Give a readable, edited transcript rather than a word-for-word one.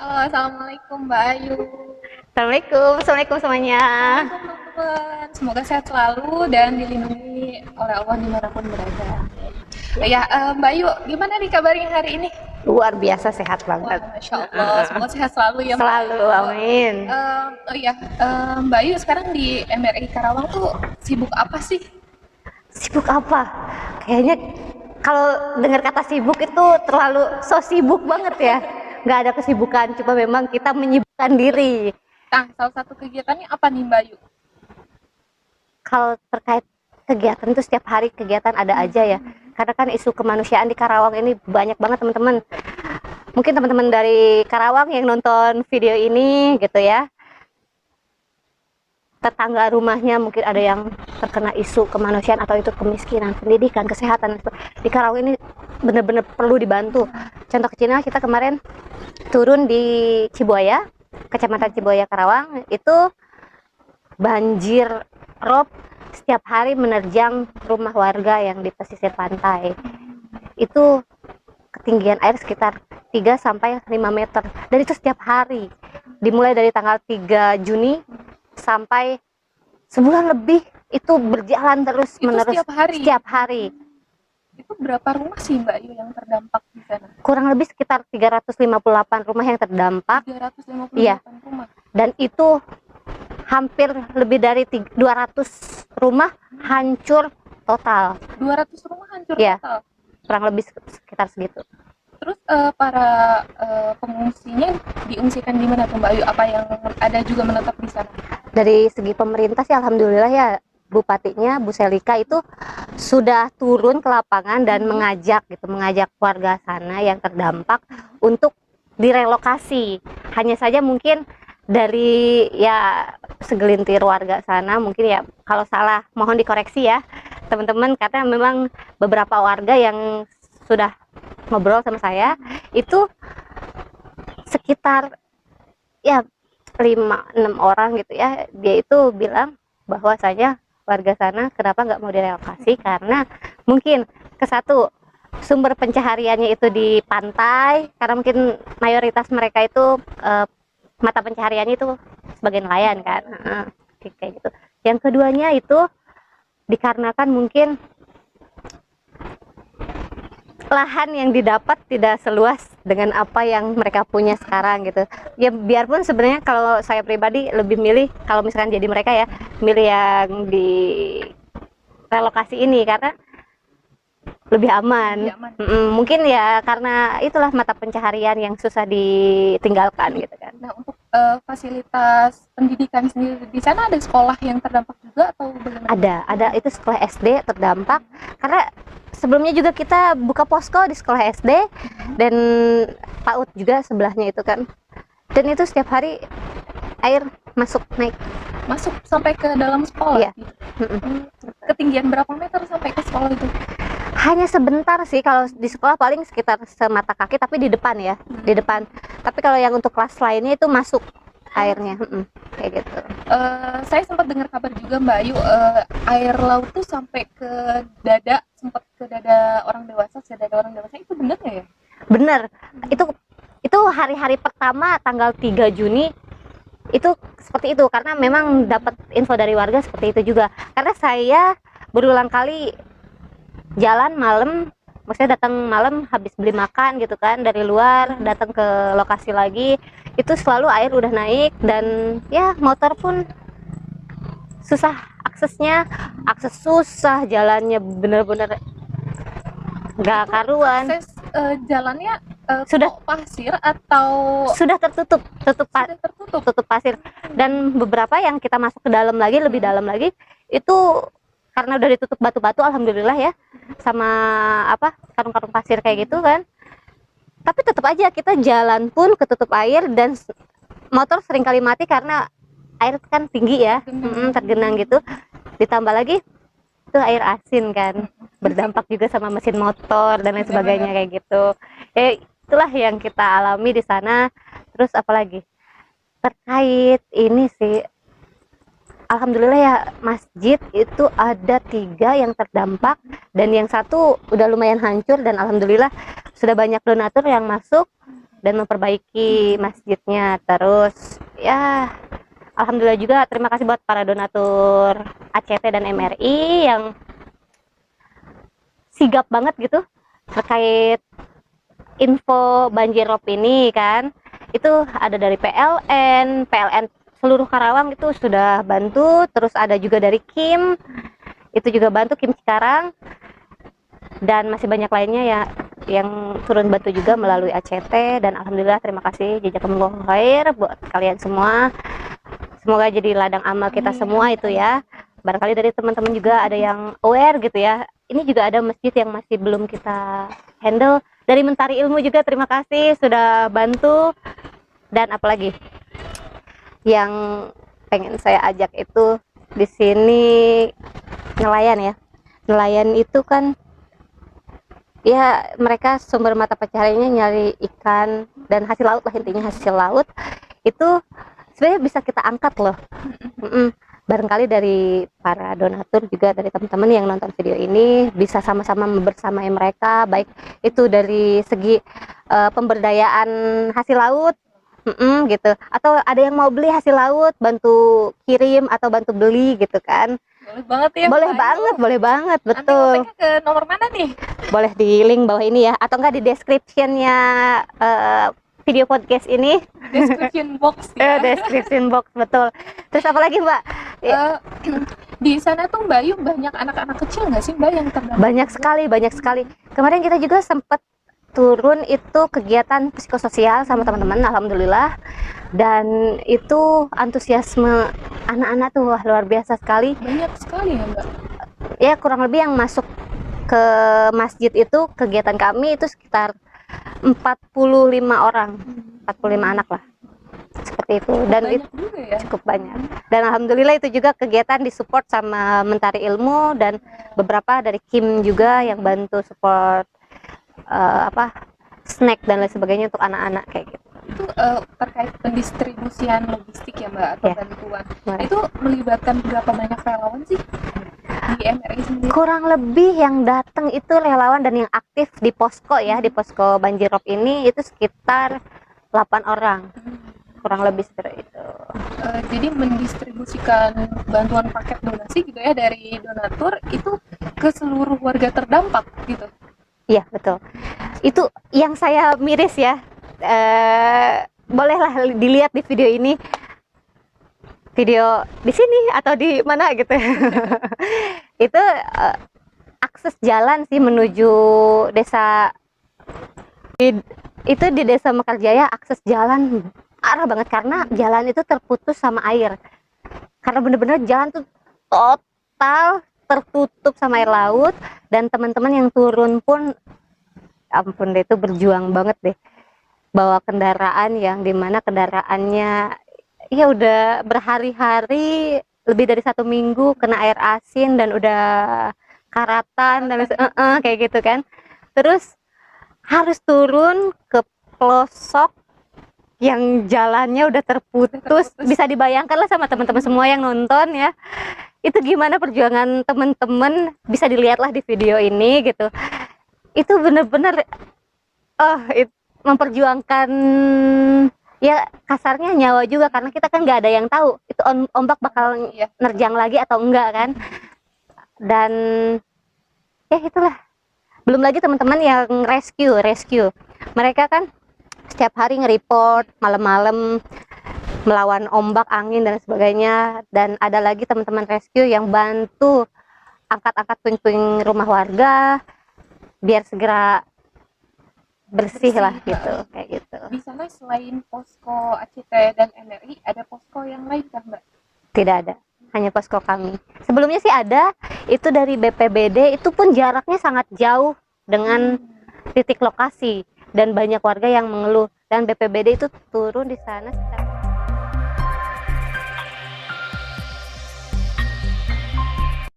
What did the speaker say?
Halo, assalamualaikum Mbak Ayu. Assalamualaikum semuanya. Assalamualaikum teman-teman. Semoga sehat selalu dan dilindungi oleh Allah dimanapun berada. Mbak Ayu, gimana nih kabarnya hari ini? Luar biasa sehat Wah, banget. Masya Allah, semoga sehat selalu ya Mbak Selalu, Ayu. amin. Mbak Ayu sekarang di MRI Karawang tuh sibuk apa sih? Sibuk apa? Kayaknya kalau dengar kata sibuk itu terlalu so sibuk banget ya. Nggak ada kesibukan, cuma memang kita menyibukkan diri. Nah, salah satu kegiatannya apa nih Mbak Ayu? Kalau terkait kegiatan itu setiap hari kegiatan ada aja ya. Karena kan isu kemanusiaan di Karawang ini banyak banget teman-teman. Mungkin teman-teman dari Karawang yang nonton video ini gitu ya, tetangga rumahnya mungkin ada yang terkena isu kemanusiaan atau itu kemiskinan, pendidikan, kesehatan. Di Karawang ini benar-benar perlu dibantu. Contoh kecilnya kita kemarin turun di Cibuaya, Kecamatan Cibuaya Karawang, itu banjir rob setiap hari menerjang rumah warga yang di pesisir pantai. Itu ketinggian air sekitar 3 sampai 5 meter. Dan itu setiap hari. Dimulai dari tanggal 3 Juni sampai sebulan lebih itu berjalan terus Itu menerus setiap hari? setiap hari. Itu berapa rumah sih Mbak Ayu yang terdampak di sana? Kurang lebih sekitar 358 rumah yang terdampak. 358 Iya. rumah. Dan itu hampir lebih dari 200 rumah hancur total. 200 rumah hancur Iya. total. Kurang lebih sekitar segitu. Terus para pengungsinya diungsikan di mana tuh Mbak Ayu? Apa yang ada juga menetap di sana? Dari segi pemerintah sih alhamdulillah ya, Bupatinya Bu Selika itu sudah turun ke lapangan dan mengajak warga sana yang terdampak untuk direlokasi. Hanya saja mungkin dari ya segelintir warga sana mungkin ya, kalau salah mohon dikoreksi ya teman-teman, karena memang beberapa warga yang sudah ngobrol sama saya itu sekitar ya 5-6 orang gitu ya, dia itu bilang bahwasanya warga sana kenapa nggak mau direlokasi karena mungkin satu, sumber pencahariannya itu di pantai, karena mungkin mayoritas mereka itu mata pencahariannya itu sebagai nelayan kan, kayak gitu. Yang keduanya itu dikarenakan mungkin lahan yang didapat tidak seluas dengan apa yang mereka punya sekarang gitu ya. Biarpun sebenarnya kalau saya pribadi lebih milih, kalau misalkan jadi mereka ya, milih yang di relokasi ini karena lebih aman. Mungkin ya karena itulah mata pencaharian yang susah ditinggalkan gitu kan. Nah, untuk fasilitas pendidikan sendiri di sana ada sekolah yang terdampak juga atau bagaimana? Ada itu sekolah SD terdampak karena sebelumnya juga kita buka posko di sekolah SD dan PAUD juga sebelahnya itu kan, dan itu setiap hari air masuk sampai ke dalam sekolah. Iya. Ketinggian berapa meter sampai ke sekolah itu? Hanya sebentar sih, kalau di sekolah paling sekitar semata kaki, tapi di depan ya, di depan. Tapi kalau yang untuk kelas lainnya itu masuk airnya, kayak gitu. Saya sempat dengar kabar juga Mbak Ayu, air laut tuh sampai ke dada, sempat ke dada orang dewasa, itu benar nggak ya? Bener, itu hari-hari pertama tanggal 3 Juni itu seperti itu, karena memang dapat info dari warga seperti itu juga. Karena saya berulang kali jalan malam, maksudnya datang malam habis beli makan gitu kan dari luar, datang ke lokasi lagi, itu selalu air udah naik dan ya motor pun susah aksesnya, akses susah, jalannya bener-bener nggak karuan. Akses jalannya Sudah pasir atau sudah tertutup pasir, dan beberapa yang kita masuk ke dalam lagi, lebih dalam lagi itu karena udah ditutup batu-batu alhamdulillah ya, sama karung-karung pasir kayak gitu kan. Tapi tetap aja kita jalan pun ketutup air dan motor sering kali mati karena air kan tinggi ya, tergenang gitu. Ditambah lagi itu air asin kan, berdampak juga sama mesin motor dan lain sebagainya kayak gitu. Itulah yang kita alami di sana. Terus apalagi terkait ini sih, alhamdulillah ya, masjid itu ada 3 yang terdampak dan yang satu udah lumayan hancur, dan alhamdulillah sudah banyak donatur yang masuk dan memperbaiki masjidnya. Terus ya alhamdulillah juga terima kasih buat para donatur ACT dan MRI yang sigap banget gitu terkait info banjirop ini kan. Itu ada dari PLN seluruh Karawang itu sudah bantu, terus ada juga dari Kim itu juga bantu, Kim Cikarang, dan masih banyak lainnya ya yang turun bantu juga melalui ACT. Dan alhamdulillah terima kasih jazakumullah khair buat kalian semua, semoga jadi ladang amal kita semua itu ya. Barangkali dari teman-teman juga ada yang aware gitu ya, ini juga ada masjid yang masih belum kita handle. Dari Mentari Ilmu juga terima kasih sudah bantu. Dan apalagi yang pengen saya ajak itu di sini nelayan ya. Nelayan itu kan ya mereka sumber mata pencahariannya nyari ikan dan hasil laut lah, intinya hasil laut itu sebenarnya bisa kita angkat loh. Barangkali dari para donatur juga dari teman-teman yang nonton video ini bisa sama-sama membersamai mereka, baik itu dari segi pemberdayaan hasil laut gitu, atau ada yang mau beli hasil laut bantu kirim atau bantu beli gitu kan. Boleh banget ya. Boleh banget, betul. Nanti ke nomor mana nih? Boleh di link bawah ini ya, atau enggak di descriptionnya video podcast ini. Description box ya. Description box, betul. Terus apa lagi Mbak? Di sana tuh Mbak Yu banyak anak-anak kecil nggak sih Mbak yang terdampak? Banyak sekali. Kemarin kita juga sempat turun itu kegiatan psikososial sama teman-teman, alhamdulillah. Dan itu antusiasme anak-anak tuh wah, luar biasa sekali. Banyak sekali ya Mbak? Ya kurang lebih yang masuk ke masjid itu kegiatan kami itu sekitar 45 orang, 45 anak lah. Seperti itu. Dan banyak itu juga ya? Cukup banyak. Dan alhamdulillah itu juga kegiatan disupport sama Mentari Ilmu dan beberapa dari Kim juga yang bantu support snack dan lain sebagainya untuk anak-anak kayak gitu. Itu terkait pendistribusian logistik ya Mbak, atau bantuan. Itu melibatkan berapa banyak relawan sih di MRI sendiri? Kurang lebih yang datang itu relawan dan yang aktif di posko ya, di posko banjirop ini itu sekitar 8 orang. Kurang lebih seperti itu. Jadi mendistribusikan bantuan paket donasi gitu ya dari donatur itu ke seluruh warga terdampak gitu. Iya betul. Itu yang saya miris ya. Bolehlah dilihat di video ini, video di sini atau di mana gitu. Itu akses jalan sih menuju desa itu di Desa Mekarjaya, akses jalan parah banget karena jalan itu terputus sama air. Karena bener-bener jalan tuh total tertutup sama air laut, dan teman-teman yang turun pun ampun deh itu berjuang banget deh bawa kendaraan yang dimana kendaraannya ya udah berhari-hari, lebih dari 1 minggu kena air asin dan udah karatan dan kayak gitu kan. Terus harus turun ke pelosok yang jalannya udah terputus. Bisa dibayangkan lah sama teman-teman semua yang nonton ya, itu gimana perjuangan teman-teman, bisa dilihatlah di video ini gitu. Itu bener-bener memperjuangkan ya kasarnya nyawa juga, karena kita kan nggak ada yang tahu itu ombak bakal nerjang lagi atau enggak kan. Dan ya itulah, belum lagi teman-teman yang rescue mereka kan setiap hari nge-report malam-malam melawan ombak, angin dan sebagainya. Dan ada lagi teman-teman rescue yang bantu angkat-angkat puing-puing rumah warga biar segera bersih lah gitu, kayak gitu. Di sana selain posko ACT dan MRI ada posko yang lain kan Mbak? Tidak ada, hanya posko kami. Sebelumnya sih ada, itu dari BPBD, itu pun jaraknya sangat jauh dengan titik lokasi dan banyak warga yang mengeluh, dan BPBD itu turun di sana sekitar